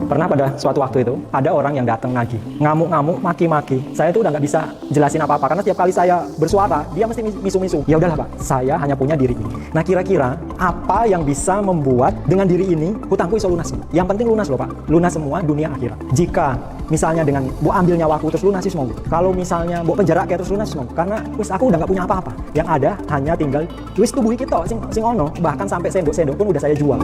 Pernah pada suatu waktu itu, ada orang yang datang nagih, ngamuk-ngamuk, maki-maki. Saya tuh udah nggak bisa jelasin apa-apa, karena setiap kali saya bersuara, dia mesti misu-misu. Ya udahlah Pak, saya hanya punya diri ini. Nah kira-kira, apa yang bisa membuat dengan diri ini, hutangku iso lunas? Yang penting lunas loh Pak, lunas semua dunia akhirat. Jika misalnya dengan bu ambil nyawaku terus lunas sih semua. Kalau misalnya bu penjara kayak terus lunas semua, karena wis aku udah nggak punya apa-apa. Yang ada hanya tinggal wis tubuh kita sing ono, bahkan sampai sendok-sendok pun udah saya jual.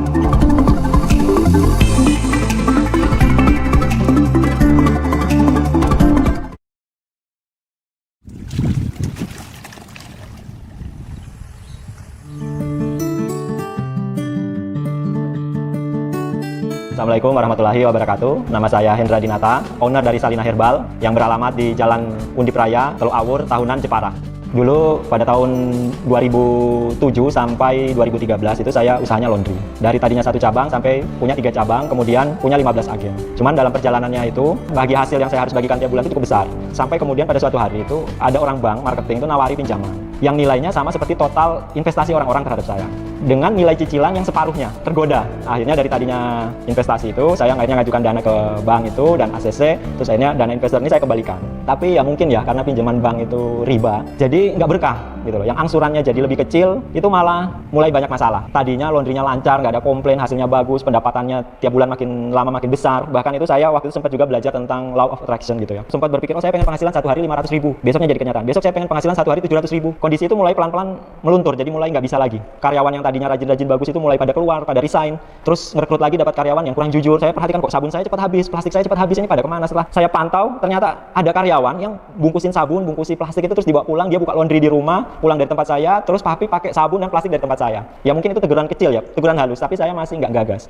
Assalamualaikum warahmatullahi wabarakatuh. Nama saya Hendra Dinata, owner dari Salina Herbal yang beralamat di Jalan Undip Raya, Teluk Awur, Tahunan, Jepara. Dulu pada tahun 2007 sampai 2013 itu saya usahanya laundry. Dari tadinya 1 cabang sampai punya 3 cabang, kemudian punya 15 agen. Cuman dalam perjalanannya itu, bagi hasil yang saya harus bagikan tiap bulan itu cukup besar. Sampai kemudian pada suatu hari itu, ada orang bank marketing itu nawari pinjaman yang nilainya sama seperti total investasi orang-orang terhadap saya, dengan nilai cicilan yang separuhnya. Tergoda. Akhirnya dari tadinya investasi itu, saya akhirnya ngajukan dana ke bank itu dan ACC, terus akhirnya dana investor ini saya kembalikan. Tapi ya mungkin ya, karena pinjaman bank itu riba, jadi nggak berkah gitu loh. Yang angsurannya jadi lebih kecil, itu malah mulai banyak masalah. Tadinya laundrynya lancar, nggak ada komplain, hasilnya bagus, pendapatannya tiap bulan makin lama makin besar. Bahkan itu saya waktu itu sempat juga belajar tentang law of attraction gitu ya. Sempat berpikir, oh saya pengen penghasilan 1 hari 500.000, besoknya jadi kenyataan. Besok saya pengen penghasilan 1 hari 700.000. Kondisi itu mulai pelan-pelan meluntur, jadi mulai nggak bisa lagi. Karyawan yang tadinya rajin-rajin bagus itu mulai pada keluar, pada resign. Terus ngerekrut lagi dapat karyawan yang kurang jujur. Saya perhatikan kok sabun saya cepat habis, plastik saya cepat habis, ini pada kemana? Setelah saya pantau, ternyata ada karyawan yang bungkusin sabun, bungkusin plastik itu terus dibawa pulang, dia buka laundry di rumah, pulang dari tempat saya, terus papi pakai sabun dan plastik dari tempat saya. Ya mungkin itu teguran kecil ya, teguran halus, tapi saya masih nggak gagas.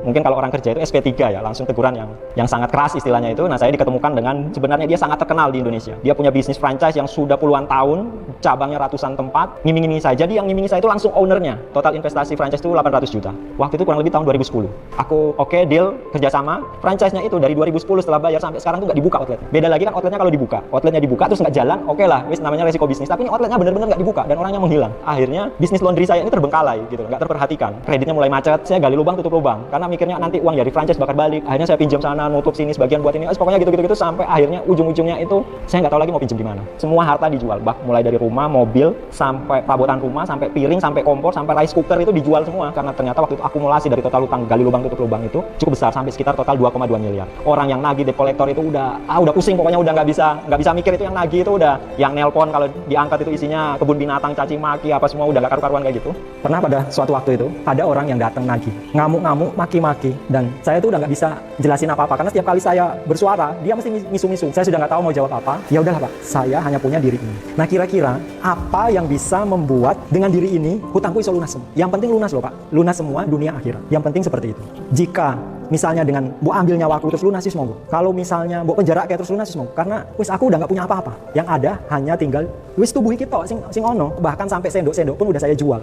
Mungkin kalau orang kerja itu SP3 ya, langsung teguran yang sangat keras istilahnya itu. Nah, saya diketemukan dengan sebenarnya dia sangat terkenal di Indonesia. Dia punya bisnis franchise yang sudah puluhan tahun, cabangnya ratusan tempat, ngiming-ngiming saya. Jadi yang ngiming saya itu langsung ownernya. Total investasi franchise itu 800 juta. Waktu itu kurang lebih tahun 2010. Aku oke, deal, kerjasama. Franchise-nya itu dari 2010 setelah bayar sampai sekarang tuh nggak dibuka outletnya. Beda lagi kan outletnya kalau dibuka. Outletnya dibuka terus nggak jalan, oke lah, wis namanya resiko bisnis. Tapi ini outletnya benar-benar nggak dibuka dan orangnya menghilang. Akhirnya bisnis laundry saya ini terbengkalai gitu, nggak terperhatikan. Kreditnya mulai macet, saya gali lubang tutup lubang. Karena mikirnya nanti uang dari franchise bakal balik. Akhirnya saya pinjam sana, nutup sini, sebagian buat ini. Pokoknya gitu-gitu sampai akhirnya ujung-ujungnya itu saya nggak tahu lagi mau pinjam di mana. Semua harta dijual, mulai dari rumah, mobil, sampai perabotan rumah, sampai piring, sampai kompor, sampai rice cooker itu dijual semua. Karena ternyata waktu itu akumulasi dari total utang gali lubang tutup lubang itu cukup besar, sampai sekitar total 2,2 miliar. Orang yang nagih, debt collector itu udah pusing, pokoknya udah nggak bisa mikir. Itu yang nagih itu udah yang nelpon kalau diangkat itu isinya kebun binatang, caci maki, apa semua udah nggak karu-karuan kayak gitu. Pernah pada suatu waktu itu, ada orang yang datang nagih, ngamuk-ngamuk, maki-maki, dan saya tuh udah nggak bisa jelasin apa-apa, karena setiap kali saya bersuara, dia mesti misu-misu. Saya sudah nggak tahu mau jawab apa. Ya udahlah Pak, saya hanya punya diri ini. Nah kira-kira apa yang bisa membuat dengan diri ini hutangku iso lunas semua? Yang penting lunas loh Pak, lunas semua dunia akhirat. Yang penting seperti itu. Jika misalnya dengan bu ambil nyawaku terus lunas sih semua. Kalau misalnya bu penjara kayak terus lunas sih semua, karena wis aku udah nggak punya apa-apa. Yang ada hanya tinggal wis tubuh kita sing ono, bahkan sampai sendok-sendok pun udah saya jual.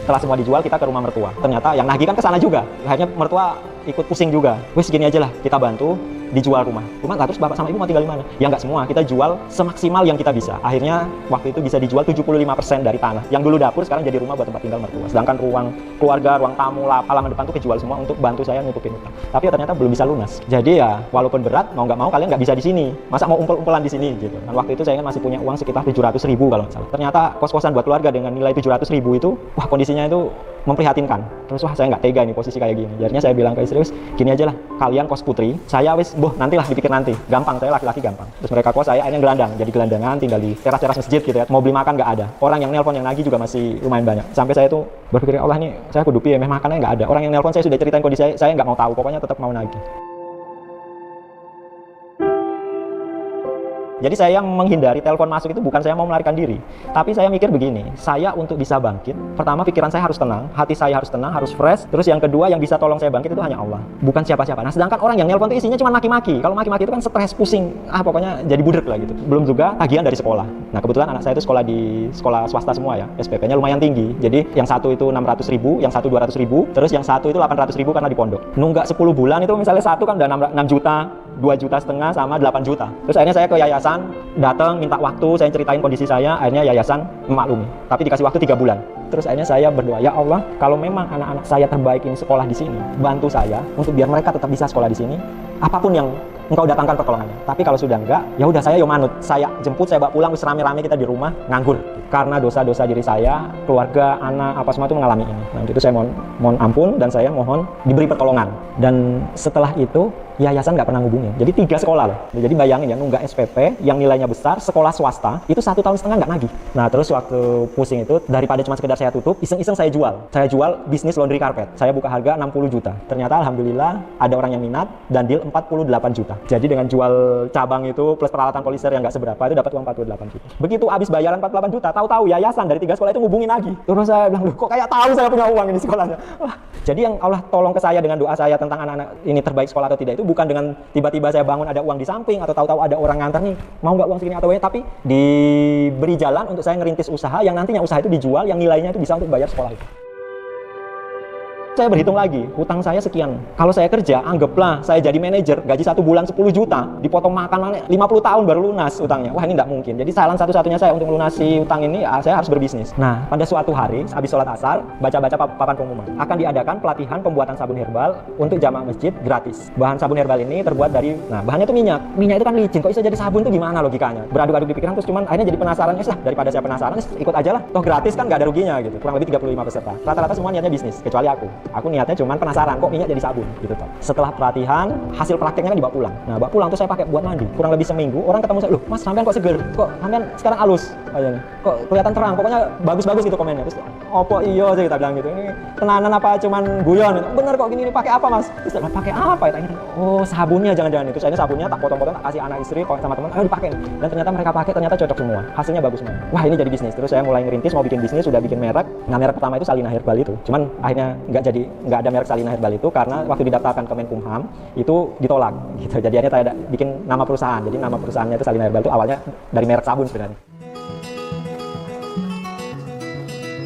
Setelah semua dijual, kita ke rumah mertua. Ternyata yang nagih kan ke sana juga. Akhirnya mertua ikut pusing juga. Wes gini aja lah, kita bantu dijual rumah. Lah terus bapak sama ibu mau tinggal di mana? Ya nggak semua, kita jual semaksimal yang kita bisa. Akhirnya waktu itu bisa dijual 75% dari tanah. Yang dulu dapur sekarang jadi rumah buat tempat tinggal mertua. Sedangkan ruang keluarga, ruang tamu, halaman depan tuh kejual semua untuk bantu saya nutupin utang. Tapi ya ternyata belum bisa lunas. Jadi ya walaupun berat, mau nggak mau kalian nggak bisa di sini. Masa mau umpel-umpelan di sini gitu. Dan waktu itu saya kan masih punya uang sekitar 700.000 kalau nggak salah. Ternyata kos-kosan buat keluarga dengan nilai 700.000 itu, wah kondisinya itu memprihatinkan. Terus wah saya nggak tega nih posisi kayak gini. Jadinya saya bilang ke istri, gini aja lah, kalian kos putri, saya nantilah dipikir nanti. Gampang, saya laki-laki gampang. Terus mereka kos, saya akhirnya gelandang, jadi gelandangan, tinggal di teras-teras masjid gitu ya. Mau beli makan nggak ada. Orang yang nelpon yang nagih juga masih lumayan banyak. Sampai saya tuh berpikir, Allah nih, saya kudu piye, makannya nggak ada. Orang yang nelpon saya sudah ceritain kondisi saya nggak mau tahu, pokoknya tetap mau nagih. Jadi saya menghindari telepon masuk itu bukan saya mau melarikan diri, tapi saya mikir begini, saya untuk bisa bangkit, pertama pikiran saya harus tenang, hati saya harus tenang, harus fresh, terus yang kedua yang bisa tolong saya bangkit itu hanya Allah, bukan siapa-siapa. Nah sedangkan orang yang nelpon itu isinya cuma maki-maki, kalau maki-maki itu kan stres, pusing, pokoknya jadi budrek lah gitu. Belum juga tagihan dari sekolah. Nah kebetulan anak saya itu sekolah di sekolah swasta semua ya, SPP-nya lumayan tinggi, jadi yang satu itu 600.000, yang satu 200.000, terus yang satu itu 800.000 karena di pondok. Nunggak 10 bulan itu misalnya satu kan udah 6 juta, 2,5 juta sama 8 juta. Terus akhirnya saya ke yayasan, datang minta waktu, saya ceritain kondisi saya, akhirnya yayasan memaklumi. Tapi dikasih waktu 3 bulan. Terus akhirnya saya berdoa, ya Allah, kalau memang anak-anak saya terbaik ini sekolah di sini, bantu saya untuk biar mereka tetap bisa sekolah di sini. Apapun yang engkau datangkan pertolongannya. Tapi kalau sudah enggak, ya udah saya yo manut. Saya jemput, saya bawa pulang, wis rame-rame kita di rumah nganggur. Karena dosa-dosa diri saya, keluarga, anak, apa semua itu mengalami ini. Nah, itu saya mohon ampun dan saya mohon diberi pertolongan. Dan setelah itu yayasan nggak pernah ngubungin. Jadi 3 sekolah loh. Jadi bayangin ya, nunggak SPP yang nilainya besar, sekolah swasta, itu 1,5 tahun nggak nagih. Nah terus waktu pusing itu, daripada cuma sekedar saya tutup, iseng-iseng saya jual. Saya jual bisnis laundry carpet. Saya buka harga 60 juta. Ternyata alhamdulillah ada orang yang minat dan deal 48 juta. Jadi dengan jual cabang itu plus peralatan polisher yang nggak seberapa itu dapat uang 48 juta. Begitu habis bayaran 48 juta, tahu-tahu yayasan dari 3 sekolah itu ngubungin lagi. Terus saya bilang, loh kok kayak tahu saya punya uang ini sekolahnya. Wah, jadi yang Allah tolong ke saya dengan doa saya tentang anak-anak ini terbaik sekolah atau tidak itu bukan dengan tiba-tiba saya bangun ada uang di samping atau tahu-tahu ada orang nganter nih mau nggak uang segini atau ini, tapi diberi jalan untuk saya ngerintis usaha yang nantinya usaha itu dijual yang nilainya itu bisa untuk bayar sekolah itu. Saya berhitung lagi, hutang saya sekian. Kalau saya kerja, anggaplah saya jadi manajer, gaji 1 bulan 10 juta, dipotong makan 50 tahun baru lunas utangnya. Wah ini nggak mungkin. Jadi jalan satu-satunya saya untuk melunasi utang ini, ya, saya harus berbisnis. Nah, pada suatu hari, habis sholat asar, baca-baca papan pengumuman. Akan diadakan pelatihan pembuatan sabun herbal untuk jamaah masjid gratis. Bahan sabun herbal ini terbuat dari, nah bahannya itu minyak. Minyak itu kan licin, kok bisa jadi sabun itu gimana logikanya? Beraduk-aduk di pikiran, terus cuman akhirnya jadi penasaran. Lah, daripada saya penasaran, ikut aja lah. Toh gratis kan nggak ada ruginya gitu. Kurang lebih 35 peserta. Rata-rata semua niatnya bisnis, kecuali aku. Aku niatnya cuman penasaran kok minyak jadi sabun gitu toh. Setelah pelatihan, hasil prakteknya kan dibawa pulang. Nah, bawa pulang tuh saya pakai buat mandi. Kurang lebih seminggu, orang ketemu saya, "Loh, Mas, sampean kok seger? Kok sampean sekarang halus?" Katanya. "Kok kelihatan terang, pokoknya bagus-bagus gitu komennya." Terus, "Opo iya sih," kita bilang gitu. "Ini tenanan apa cuman guyon?" "Bener kok gini pakai apa, Mas?" Terus saya pakai apa ya? Tanya. "Oh, sabunnya jangan-jangan itu." Saya sabunnya tak potong-potong, tak kasih anak istri sama teman, "Ayo dipakai." Dan ternyata mereka pakai, ternyata cocok semua. Hasilnya bagus semua. Wah, ini jadi bisnis. Terus saya mulai ngerintis mau bikin bisnis, sudah bikin merek. Nah, merek pertama itu Salina Herbal itu. Cuman akhirnya nggak ada merek Salina Herbal itu karena waktu didaftarkan ke Menkumham itu ditolak gitu. Jadi akhirnya saya bikin nama perusahaan. Jadi nama perusahaannya itu Salina Herbal itu awalnya dari merek sabun sebenarnya.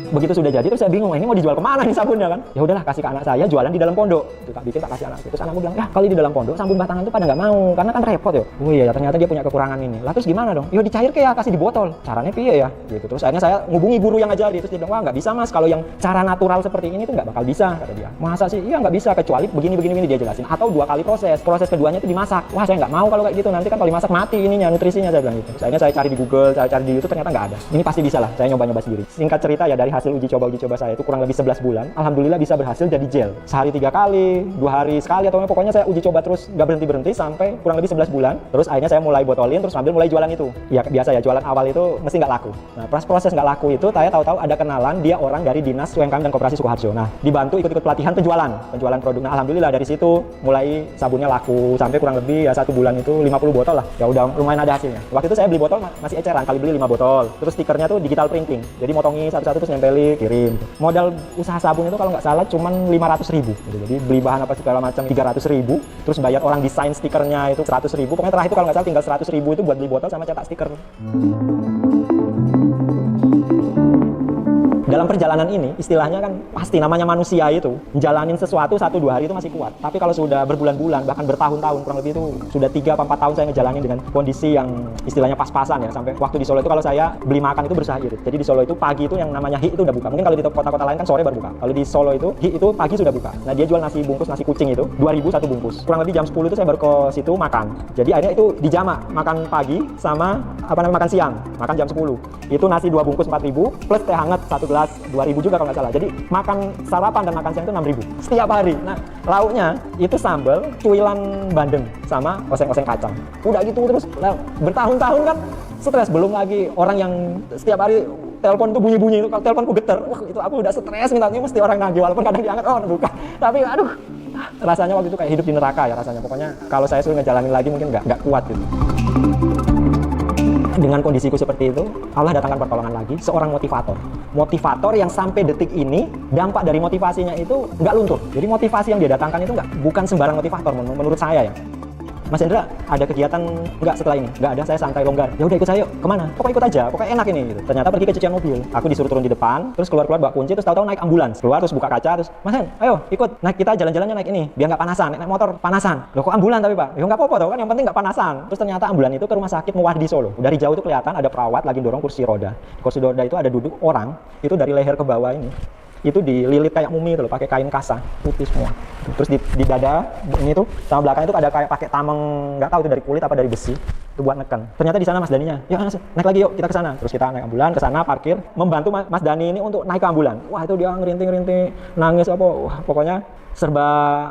Begitu sudah jadi terus saya bingung, ini mau dijual kemana nih sabunnya kan? Ya udahlah kasih ke anak saya jualan di dalam pondok. Itu tak bikin tak kasih anak. Terus anakku bilang, "Ya, kalau di dalam pondok sabun batangan tuh pada nggak mau karena kan repot ya." Oh iya, ternyata dia punya kekurangan ini. Lah terus gimana dong? Ya dicair ke ya, kasih di botol. Caranya piye ya? Gitu. Terus akhirnya saya ngubungi guru yang ngajari. Terus dia bilang, "Wah, nggak bisa Mas, kalau yang cara natural seperti ini tuh nggak bakal bisa," kata dia. "Masa sih?" "Iya nggak bisa kecuali begini dia jelasin. Atau 2 kali proses. Proses keduanya itu dimasak." "Wah, saya nggak mau kalau kayak gitu. Nanti kan kalau dimasak mati ininya nutrisinya," saya bilang gitu. Terus akhirnya saya cari di Google, saya cari di YouTube ternyata nggak ada. Ini pasti bisa lah. Saya nyoba-nyoba sendiri. Singkat cerita ya dari hasil uji coba saya itu kurang lebih 11 bulan, alhamdulillah bisa berhasil jadi gel. Sehari 3 kali, 2 hari sekali atau pokoknya saya uji coba terus nggak berhenti sampai kurang lebih 11 bulan. Terus akhirnya saya mulai botolin, terus sambil mulai jualan itu. Ya biasa ya, jualan awal itu mesti nggak laku. Nah proses nggak laku itu saya tahu-tahu ada kenalan dia orang dari Dinas UMKM dan Koperasi Sukoharjo. Nah dibantu ikut pelatihan penjualan produk. Nah alhamdulillah dari situ mulai sabunnya laku sampai kurang lebih ya 1 bulan itu 50 botol lah. Ya udah lumayan ada hasilnya. Waktu itu saya beli botol masih eceran, kali beli 5 botol. Terus stikernya tuh digital printing. Jadi motongi satu-satu terus nempeli, kirim. Modal usaha sabun itu kalau nggak salah cuman 500.000 gitu. Jadi beli bahan apa segala macam 300.000, terus bayar orang desain stikernya itu 100.000. Pokoknya terakhir itu kalau nggak salah tinggal 100.000 itu buat beli botol sama cetak stiker. Dalam perjalanan ini, istilahnya kan pasti namanya manusia itu menjalanin sesuatu 1-2 hari itu masih kuat. Tapi kalau sudah berbulan-bulan, bahkan bertahun-tahun, kurang lebih itu sudah 3-4 tahun saya ngejalanin dengan kondisi yang istilahnya pas-pasan ya. Sampai waktu di Solo itu kalau saya beli makan itu berusaha irit. Jadi di Solo itu pagi itu yang namanya hi itu udah buka. Mungkin kalau di kota-kota lain kan sore baru buka. Kalau di Solo itu hi itu pagi sudah buka. Nah dia jual nasi bungkus, nasi kucing itu 2.000 satu bungkus. Kurang lebih jam 10 itu saya baru ke situ makan. Jadi akhirnya itu dijamak, makan pagi sama makan siang, makan jam 10. Itu nasi 2 bungkus 4.000 plus teh hangat 1 gelas 2.000 juga kalau nggak salah. Jadi makan sarapan dan makan siang itu 6.000 setiap hari. Nah lauknya itu sambal, cuilan bandeng sama oseng-oseng kacang. Udah gitu terus bertahun-tahun kan stres. Belum lagi orang yang setiap hari telepon tuh bunyi-bunyi itu, kalau teleponku geter, wah itu aku udah stres mintanya mesti orang nagih walaupun kadang diangkat bukan. Tapi aduh rasanya waktu itu kayak hidup di neraka ya rasanya. Pokoknya kalau saya suruh ngejalanin lagi mungkin nggak kuat gitu. Dengan kondisiku seperti itu, Allah datangkan pertolongan lagi, seorang motivator yang sampai detik ini dampak dari motivasinya itu nggak luntur. Jadi motivasi yang dia datangkan itu bukan sembarang motivator menurut saya ya. Mas Hendra ada kegiatan nggak setelah ini? Nggak ada, saya santai longgar. Ya udah ikut saya yuk. Kemana? Pokoknya ikut aja, pokoknya enak ini gitu. Ternyata pergi ke cucian mobil. Aku disuruh turun di depan, terus keluar bawa kunci, terus tahu-tahu naik ambulans. Keluar terus buka kaca, terus Mas Hen, ayo ikut. Naik kita jalan-jalannya naik ini, biar nggak panasan. Naik motor panasan. Loh kok ambulan tapi Pak? Ya nggak apa-apa tau kan, yang penting nggak panasan. Terus ternyata ambulan itu ke rumah sakit Muwardi Solo. Dari jauh itu kelihatan ada perawat lagi dorong kursi roda. Kursi roda itu ada duduk orang, itu dari leher ke bawah ini. Itu dililit kayak mumi itu loh, pakai kain kasa putih semua. Terus di dada ini tuh sama belakang itu ada kayak pakai tameng, nggak tahu itu dari kulit apa dari besi, itu buat neken. Ternyata di sana Mas Daninya, ya naik lagi yuk kita ke sana. Terus kita naik ambulan ke sana, parkir, membantu Mas Dani ini untuk naik ke ambulan. Wah itu dia ngerinting-ngerinting, nangis apa, wah pokoknya serba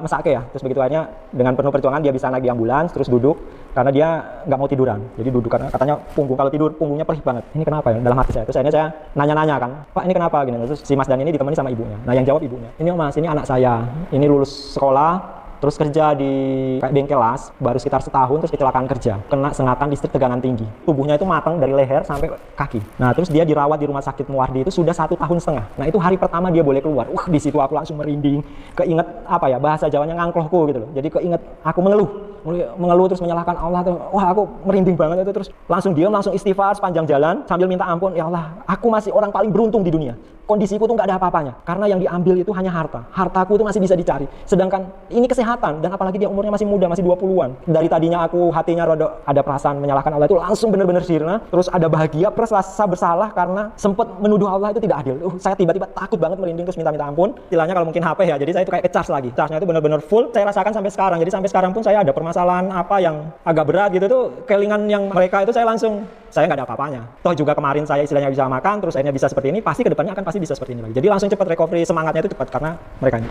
mesake ya. Terus begitu akhirnya dengan penuh perjuangan dia bisa naik di ambulans, terus duduk karena dia nggak mau tiduran. Jadi duduk karena katanya punggung, kalau tidur punggungnya perih banget. Ini kenapa ya dalam hati saya? Terus akhirnya saya nanya-nanya kan, Pak ini kenapa gini? Terus si Mas Dani ini ditemani sama ibunya. Nah yang jawab ibunya, ini Mas, ini anak saya, ini lulus sekolah, terus kerja di kayak bengkel las, baru sekitar setahun terus kecelakaan kerja, kena sengatan listrik tegangan tinggi, tubuhnya itu matang dari leher sampai kaki. Nah terus dia dirawat di rumah sakit Muwardi itu sudah 1,5 tahun. Nah itu hari pertama dia boleh keluar, di situ aku langsung merinding, keinget apa ya, bahasa Jawanya ngangklohku gitu loh. Jadi keinget aku mengeluh terus menyalahkan Allah tuh, wah aku merinding banget itu. Terus langsung diam, langsung istighfar sepanjang jalan sambil minta ampun, ya Allah aku masih orang paling beruntung di dunia. Kondisiku tuh nggak ada apa-apanya, karena yang diambil itu hanya hartaku itu masih bisa dicari, sedangkan ini kesehatan, dan apalagi dia umurnya masih muda, masih 20-an. Dari tadinya aku hatinya rada ada perasaan menyalahkan Allah, itu langsung bener-bener sirna, terus ada bahagia plus rasa bersalah karena sempat menuduh Allah itu tidak adil. Saya tiba-tiba takut banget, merinding, terus minta ampun. Istilahnya kalau mungkin HP ya, jadi saya itu kayak ke-charge lagi, charge-nya itu bener-bener full, saya rasakan sampai sekarang. Jadi sampai sekarang pun saya ada permasalahan apa yang agak berat gitu tuh, kelingan yang mereka itu saya nggak ada apa-apanya. Toh juga kemarin saya istilahnya bisa makan, terus akhirnya bisa seperti ini, pasti kedepannya akan pasti bisa seperti ini lagi. Jadi langsung cepat recovery, semangatnya itu cepat karena mereka ini.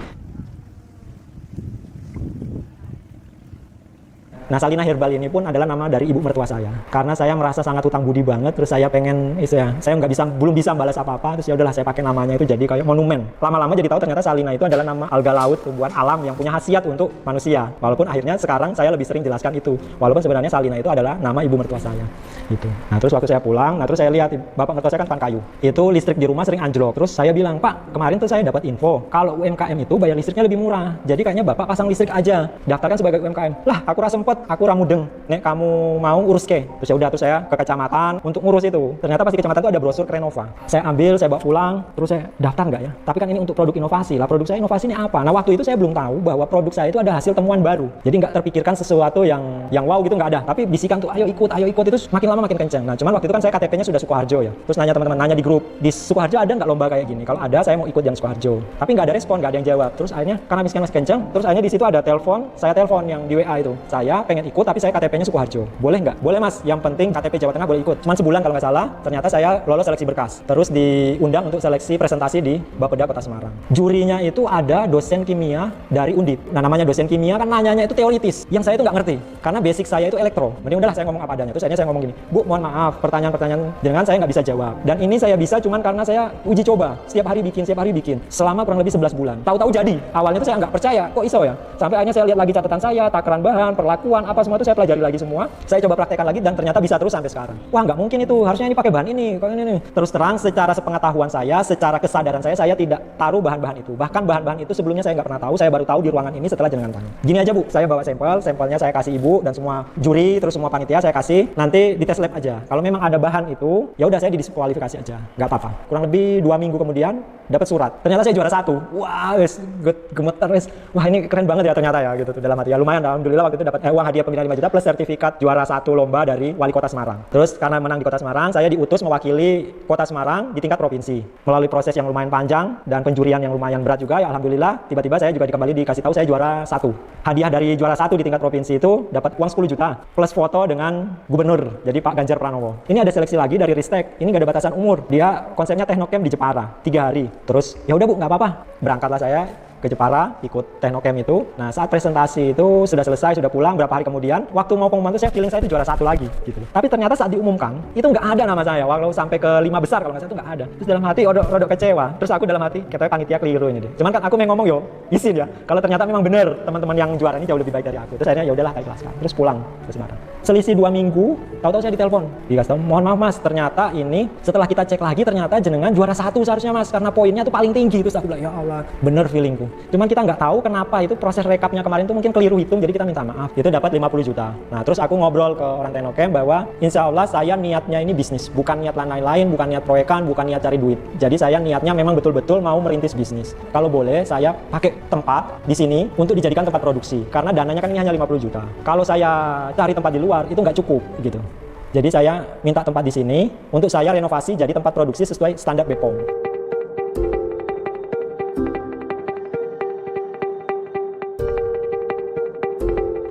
Nah, Salina Herbal ini pun adalah nama dari ibu mertua saya. Karena saya merasa sangat hutang budi banget, terus saya pengen, saya belum bisa balas apa-apa, terus ya udahlah saya pakai namanya itu jadi kayak monumen. Lama-lama jadi tahu ternyata Salina itu adalah nama alga laut, tumbuhan alam yang punya khasiat untuk manusia. Walaupun akhirnya sekarang saya lebih sering jelaskan itu. Walaupun sebenarnya Salina itu adalah nama ibu mertua saya. Gitu. Nah, terus waktu saya pulang, terus saya lihat bapak mertua saya kan tukang kayu. Itu listrik di rumah sering anjlok. Terus saya bilang, "Pak, kemarin tuh saya dapat info kalau UMKM itu bayar listriknya lebih murah. Jadi kayaknya Bapak pasang listrik aja, daftarkan sebagai UMKM." Lah, aku rasa sempet, aku ramudeng, nek kamu mau urus ke. Terus ya udah, tuh saya ke kecamatan untuk ngurus itu. Ternyata pas di kecamatan itu ada brosur Renova. Saya ambil, saya bawa pulang, terus saya daftar nggak ya? Tapi kan ini untuk produk inovasi lah. Produk saya inovasi ini apa? Nah waktu itu saya belum tahu bahwa produk saya itu ada hasil temuan baru. Jadi nggak terpikirkan sesuatu yang wow gitu, nggak ada. Tapi bisikan tuh ayo ikut itu makin lama makin kenceng. Nah cuman waktu itu kan saya KTP-nya sudah Sukoharjo ya. Terus nanya teman-teman, nanya di grup, di Sukoharjo ada nggak lomba kayak gini? Kalau ada saya mau ikut yang Sukoharjo. Tapi nggak ada respon, nggak ada yang jawab. Terus akhirnya karena bisikan masih kenceng, terus akhirnya di situ ada telepon, saya telepon yang di WA itu. Saya pengen ikut tapi saya KTP-nya Sukoharjo. Boleh nggak? Boleh Mas, yang penting KTP Jawa Tengah boleh ikut. Cuman sebulan kalau nggak salah, ternyata saya lolos seleksi berkas. Terus diundang untuk seleksi presentasi di Bapeda Kota Semarang. Jurinya itu ada dosen kimia dari Undip. Nah namanya dosen kimia kan nanyanya itu teoritis, yang saya itu nggak ngerti. Karena basic saya itu elektro. Mending udahlah saya ngomong apa adanya. Terus akhirnya saya ngomong gini, Bu mohon maaf, pertanyaan-pertanyaan dengan saya nggak bisa jawab. Dan ini saya bisa cuman karena saya uji coba. Setiap hari bikin. Selama kurang lebih 11 bulan. Tahu-tahu jadi. Awalnya itu saya nggak percaya, kok iso ya? Sampai akhirnya saya lihat lagi catatan saya, takaran bahan, perlakuan, apa semua itu saya pelajari lagi semua. Saya coba praktekkan lagi dan ternyata bisa terus sampai sekarang. Wah nggak mungkin itu, harusnya ini pakai bahan ini, kayak ini. Terus terang secara sepengetahuan saya, secara kesadaran saya tidak taruh bahan-bahan itu. Bahkan bahan-bahan itu sebelumnya saya nggak pernah tahu, saya baru tahu di ruangan ini setelah jenengan tanya. Gini aja Bu, saya bawa sampelnya saya kasih Ibu dan semua juri, terus semua panitia saya kasih, nanti di tes lab aja. Kalau memang ada bahan itu, ya udah saya didiskualifikasi aja, nggak apa-apa. Kurang lebih 2 minggu kemudian dapat surat. Ternyata saya juara 1. Wah, gemeter wes. Wah ini keren banget ya ternyata ya gitu tuh dalam hati. Ya lumayan, alhamdulillah waktu itu dapat uang hadiah pembinaan 5 juta plus sertifikat juara 1 lomba dari Wali Kota Semarang. Terus karena menang di Kota Semarang, saya diutus mewakili Kota Semarang di tingkat provinsi. Melalui proses yang lumayan panjang dan penjurian yang lumayan berat juga, ya alhamdulillah tiba-tiba saya juga kembali dikasih tahu saya juara 1. Hadiah dari juara 1 di tingkat provinsi itu dapat uang 10 juta plus foto dengan gubernur, jadi Pak Ganjar Pranowo. Ini ada seleksi lagi dari Ristek. Ini nggak ada batasan umur. Dia konsepnya Teknocamp di Jepara 3 hari. Terus ya udah Bu, nggak apa-apa. Berangkatlah saya ke Jepara, ikut Teknocamp itu. Nah saat presentasi itu sudah selesai, sudah pulang, berapa hari kemudian waktu mau pengumuman itu saya feeling saya itu juara 1 lagi gitu. Tapi ternyata saat diumumkan itu nggak ada nama saya, walau sampai ke 5 besar kalau nggak salah itu nggak ada. Terus dalam hati rodok kecewa. Terus aku dalam hati katanya panitia keliru ini deh. Cuman kan aku mau ngomong yo izin ya, kalau ternyata memang benar teman-teman yang juara ini jauh lebih baik dari aku. Terus akhirnya ya udahlah saya ikhlaskan, terus pulang ke Semarang. Selisih 2 minggu, tahu-tahu saya ditelepon, dikasih tahu, mohon maaf Mas, ternyata ini setelah kita cek lagi ternyata jenengan juara 1 seharusnya Mas, karena poinnya tuh paling tinggi. Terus aku bilang ya Allah, bener feelingku. Cuman kita nggak tahu kenapa itu proses rekapnya kemarin tuh mungkin keliru hitung, jadi kita minta maaf. Itu dapat 50 juta. Nah, terus aku ngobrol ke orang Tenocamp bahwa insya Allah saya niatnya ini bisnis, bukan niat lain-lain, bukan niat proyekan, bukan niat cari duit. Jadi saya niatnya memang betul-betul mau merintis bisnis. Kalau boleh saya pakai tempat di sini untuk dijadikan tempat produksi, karena dananya kan ini hanya 50 juta. Kalau saya cari tempat di luar itu nggak cukup gitu. Jadi saya minta tempat di sini untuk saya renovasi jadi tempat produksi sesuai standar BPOM.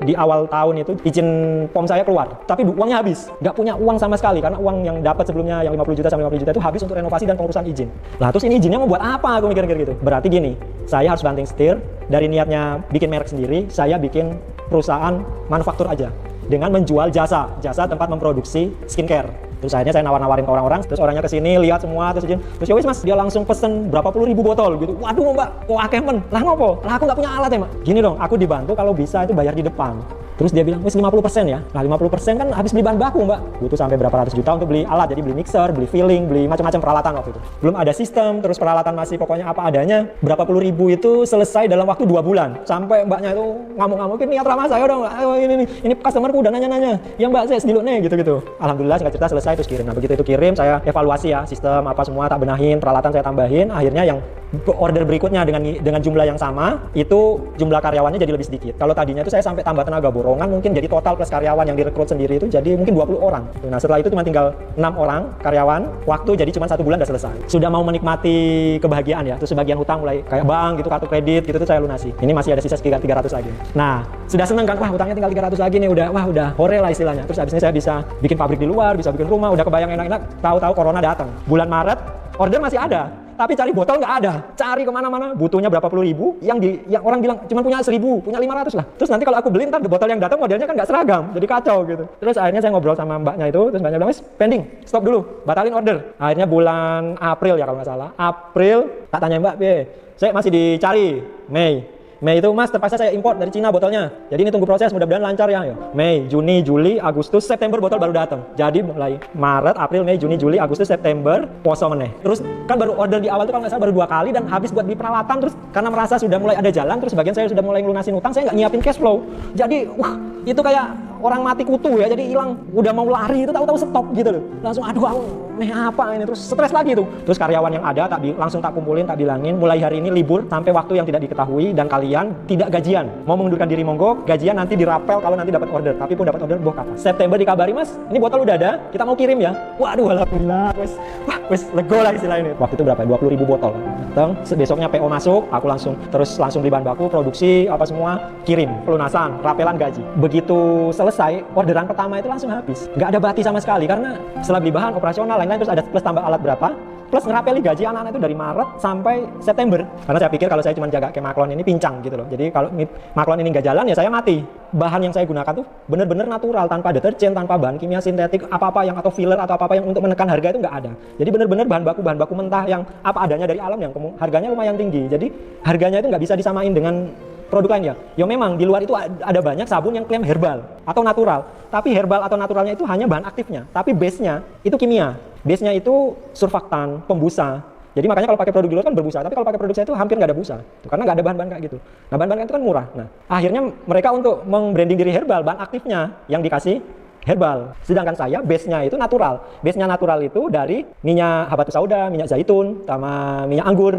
Di awal tahun itu izin POM saya keluar, tapi uangnya habis. Nggak punya uang sama sekali, karena uang yang dapat sebelumnya yang 50 juta sampai 50 juta itu habis untuk renovasi dan pengurusan izin. Lah terus ini izinnya mau buat apa? Aku mikir-mikir gitu. Berarti gini, saya harus banting setir, dari niatnya bikin merek sendiri, saya bikin perusahaan manufaktur aja. Dengan menjual jasa tempat memproduksi skincare. Terus akhirnya saya nawar-nawarin ke orang-orang, terus orangnya kesini lihat semua, terus izin, terus ya wis mas, dia langsung pesen berapa puluh ribu botol gitu. Waduh mbak, kok akeh men, lah ngopo? Lah aku nggak punya alat ya mbak. Gini dong, aku dibantu kalau bisa itu bayar di depan. Terus dia bilang, wis 50% ya. Nah 50% kan habis beli bahan baku mbak. Butuh sampai berapa ratus juta untuk beli alat. Jadi beli mixer, beli filling, beli macam-macam peralatan waktu itu. Belum ada sistem, terus peralatan masih pokoknya apa adanya. Berapa puluh ribu itu selesai dalam waktu 2 bulan. Sampai mbaknya itu ngamuk-ngamukin, niat ramah saya dong. Ayo ini customerku udah nanya-nanya. Ya mbak saya sediluk nih gitu-gitu. Alhamdulillah singkat cerita selesai terus kirim. Nah begitu itu kirim saya evaluasi ya sistem apa semua tak benahin, peralatan saya tambahin. Akhirnya yang order berikutnya dengan jumlah yang sama itu jumlah karyawannya jadi lebih sedikit. Kalau tadinya itu saya sampai tambah tenaga borongan mungkin jadi total plus karyawan yang direkrut sendiri itu jadi mungkin 20 orang. Nah setelah itu cuma tinggal 6 orang karyawan, waktu jadi cuma 1 bulan udah selesai. Sudah mau menikmati kebahagiaan ya, terus sebagian hutang mulai kayak bank gitu, kartu kredit gitu tuh saya lunasi. Ini masih ada sisa sekitar 300 lagi. Nah sudah seneng kan, wah hutangnya tinggal 300 lagi nih, udah hore lah istilahnya. Terus abis ini saya bisa bikin pabrik di luar, bisa bikin rumah, udah kebayang enak-enak. Tahu-tahu corona datang. Bulan Maret order masih ada, tapi cari botol nggak ada, cari kemana-mana, butuhnya berapa puluh ribu, yang orang bilang cuma punya 1000, punya 500 lah. Terus nanti kalau aku beli ntar botol yang datang modelnya kan nggak seragam, jadi kacau gitu. Terus akhirnya saya ngobrol sama mbaknya itu, terus mbaknya bilang, pending, stop dulu, batalin order. Akhirnya bulan April ya kalau nggak salah, April, tak tanya mbak, saya masih dicari, Mei itu mas terpaksa saya import dari Cina botolnya. Jadi ini tunggu proses, mudah-mudahan lancar ya. Mei, Juni, Juli, Agustus, September botol baru datang. Jadi mulai Maret, April, Mei, Juni, Juli, Agustus, September poso meneh. Terus kan baru order di awal itu kalau nggak salah baru 2 kali dan habis buat beli peralatan, terus karena merasa sudah mulai ada jalan, terus sebagian saya sudah mulai ngelunasin utang, saya nggak nyiapin cash flow. Jadi itu kayak orang mati kutu ya, jadi hilang, udah mau lari itu tahu-tahu stop gitu loh. Langsung aduh apa ini, terus stres lagi tuh. Terus karyawan yang ada langsung tak kumpulin, tak bilangin mulai hari ini libur sampai waktu yang tidak diketahui dan kalian tidak gajian. Mau mengundurkan diri monggo, gajian nanti dirapel kalau nanti dapat order. Tapi pun dapat order boh kapan. September dikabari mas, ini botol udah ada, kita mau kirim ya. Waduh alhamdulillah, wes lego lah istilah ini. Waktu itu berapa? 20.000 botol. Besoknya PO masuk, aku langsung beli bahan baku, produksi apa semua, kirim, pelunasan, rapelan gaji. Begitu selesai, orderan pertama itu langsung habis. Nggak ada bati sama sekali karena setelah beli bahan operasional lain-lain terus ada plus tambah alat berapa, plus ngerapeli gaji anak-anak itu dari Maret sampai September. Karena saya pikir kalau saya cuma jaga Kemaklon ini pincang gitu loh. Jadi kalau Maklon ini nggak jalan ya saya mati. Bahan yang saya gunakan tuh bener-bener natural, tanpa deterjen, tanpa bahan kimia sintetik, apa-apa yang atau filler atau apa-apa yang untuk menekan harga itu nggak ada. Jadi bener-bener bahan baku mentah yang apa adanya dari alam yang harganya lumayan tinggi. Jadi harganya itu nggak bisa disamain dengan produk lainnya. Ya memang di luar itu ada banyak sabun yang klaim herbal atau natural. Tapi herbal atau naturalnya itu hanya bahan aktifnya. Tapi base-nya itu kimia. Base-nya itu surfaktan, pembusa. Jadi makanya kalau pakai produk di luar kan berbusa. Tapi kalau pakai produk saya itu hampir nggak ada busa. Karena nggak ada bahan-bahan kayak gitu. Nah bahan-bahan itu kan murah. Nah akhirnya mereka untuk meng-branding diri herbal, bahan aktifnya yang dikasih herbal. Sedangkan saya base-nya itu natural. Base-nya natural itu dari minyak habatus sauda, minyak zaitun, sama minyak anggur.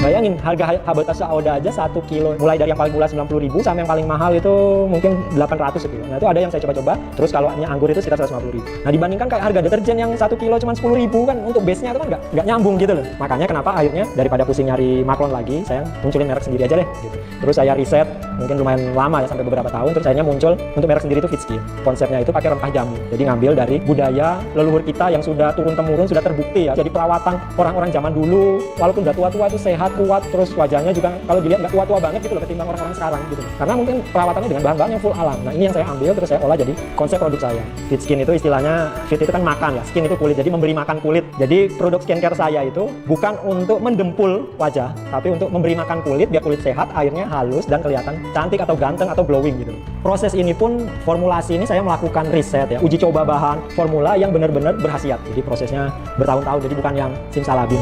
Bayangin harga habatus sauda aja 1 kilo mulai dari yang paling murah 90.000 sampai yang paling mahal itu mungkin 800 sekilo. Nah itu ada yang saya coba-coba. Terus kalau minyak anggur itu sekitar 150.000. Nah dibandingkan kayak harga deterjen yang 1 kilo cuma 10.000 kan untuk base-nya itu kan nggak nyambung gitu loh. Makanya kenapa akhirnya daripada pusing nyari Maklon lagi, saya munculin merek sendiri aja deh. Gitu. Terus saya riset mungkin lumayan lama ya sampai beberapa tahun. Terus akhirnya muncul untuk merek sendiri itu Fitskin. Konsepnya itu pakai rempah jamu. Jadi ngambil dari budaya leluhur kita yang sudah turun-temurun, sudah terbukti ya. Jadi perawatan orang-orang zaman dulu walaupun udah tua-tua itu sehat, kuat, kuat, terus wajahnya juga kalau dilihat nggak tua-tua banget gitu loh ketimbang orang-orang sekarang gitu. Karena mungkin perawatannya dengan bahan-bahan yang full alam. Nah ini yang saya ambil terus saya olah jadi konsep produk saya. Fit skin itu istilahnya, fit itu kan makan ya, skin itu kulit, jadi memberi makan kulit. Jadi produk skincare saya itu bukan untuk mendempul wajah, tapi untuk memberi makan kulit biar kulit sehat, airnya halus dan kelihatan cantik atau ganteng atau glowing gitu. Proses ini pun formulasi ini saya melakukan riset ya, uji coba bahan formula yang benar-benar berkhasiat. Jadi prosesnya bertahun-tahun, jadi bukan yang simsalabim.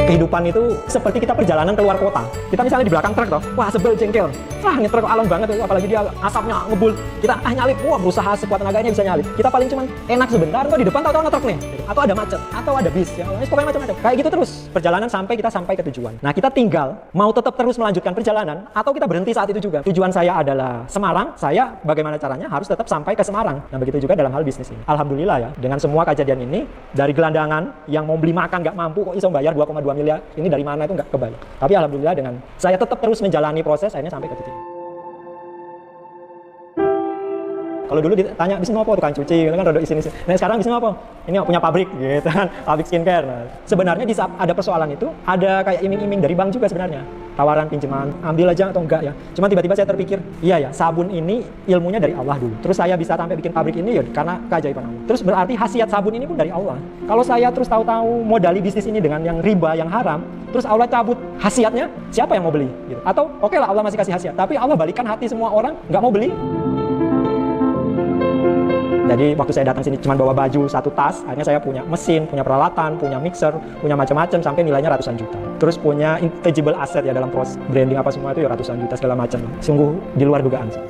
Kehidupan itu seperti kita perjalanan keluar kota. Kita misalnya di belakang truk toh, wah sebel jengkel, wah nyetruk alam banget tuh, apalagi dia asapnya ngebul. Kita nyalip, wah berusaha sekuat tenaganya bisa nyalip. Kita paling cuman enak sebentar, kok di depan tahu-tahu ngetruk nih, atau ada macet, atau ada bis, ya pokoknya macam-macam. Kayak gitu terus perjalanan sampai kita sampai ke tujuan. Nah kita tinggal mau tetap terus melanjutkan perjalanan, atau kita berhenti saat itu juga. Tujuan saya adalah Semarang, saya bagaimana caranya harus tetap sampai ke Semarang. Nah begitu juga dalam hal bisnis ini. Alhamdulillah ya, dengan semua kejadian ini, dari gelandangan yang mau beli makan nggak mampu kok iso bayar 2,2 miliar, ini dari mana itu nggak kebayang. Tapi alhamdulillah dengan saya tetap terus menjalani proses, akhirnya sampai ke titik ini. Kalau dulu ditanya bisnis apa, tukang cuci, gitu kan rodok isin-isin. Nah sekarang bisnis apa? Ini punya pabrik, gitu kan, pabrik skincare. Nah, sebenarnya di saat ada persoalan itu, ada kayak iming-iming dari bank juga sebenarnya. Tawaran pinjaman, ambil aja atau enggak ya. Cuma tiba-tiba saya terpikir, iya ya, sabun ini ilmunya dari Allah dulu. Terus saya bisa sampai bikin pabrik ini ya karena keajaiban Allah. Terus berarti khasiat sabun ini pun dari Allah. Kalau saya terus tahu-tahu modali bisnis ini dengan yang riba, yang haram, terus Allah cabut khasiatnya, siapa yang mau beli? Gitu. Atau oke lah Allah masih kasih khasiat, tapi Allah balikan hati semua orang nggak mau beli. Jadi waktu saya datang sini cuma bawa baju, satu tas, akhirnya saya punya mesin, punya peralatan, punya mixer, punya macam-macam sampai nilainya ratusan juta. Terus punya intangible asset ya dalam proses branding apa semua itu ya ratusan juta segala macam. Sungguh di luar dugaan sih.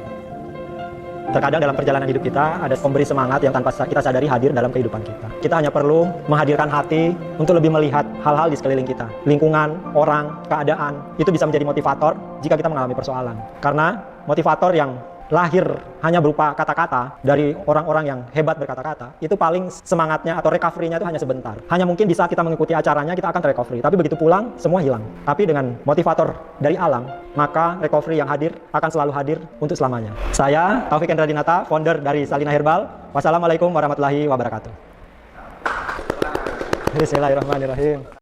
Terkadang dalam perjalanan hidup kita ada pemberi semangat yang tanpa kita sadari hadir dalam kehidupan kita. Kita hanya perlu menghadirkan hati untuk lebih melihat hal-hal di sekeliling kita. Lingkungan, orang, keadaan, itu bisa menjadi motivator jika kita mengalami persoalan. Karena motivator yang lahir hanya berupa kata-kata dari orang-orang yang hebat berkata-kata, itu paling semangatnya atau recovery-nya itu hanya sebentar. Hanya mungkin di saat kita mengikuti acaranya kita akan recovery, tapi begitu pulang semua hilang. Tapi dengan motivator dari alam, maka recovery yang hadir akan selalu hadir untuk selamanya. Saya Taufik Hendra Dinata, founder dari Salina Herbal. Wassalamualaikum warahmatullahi wabarakatuh. Bismillahirrahmanirrahim.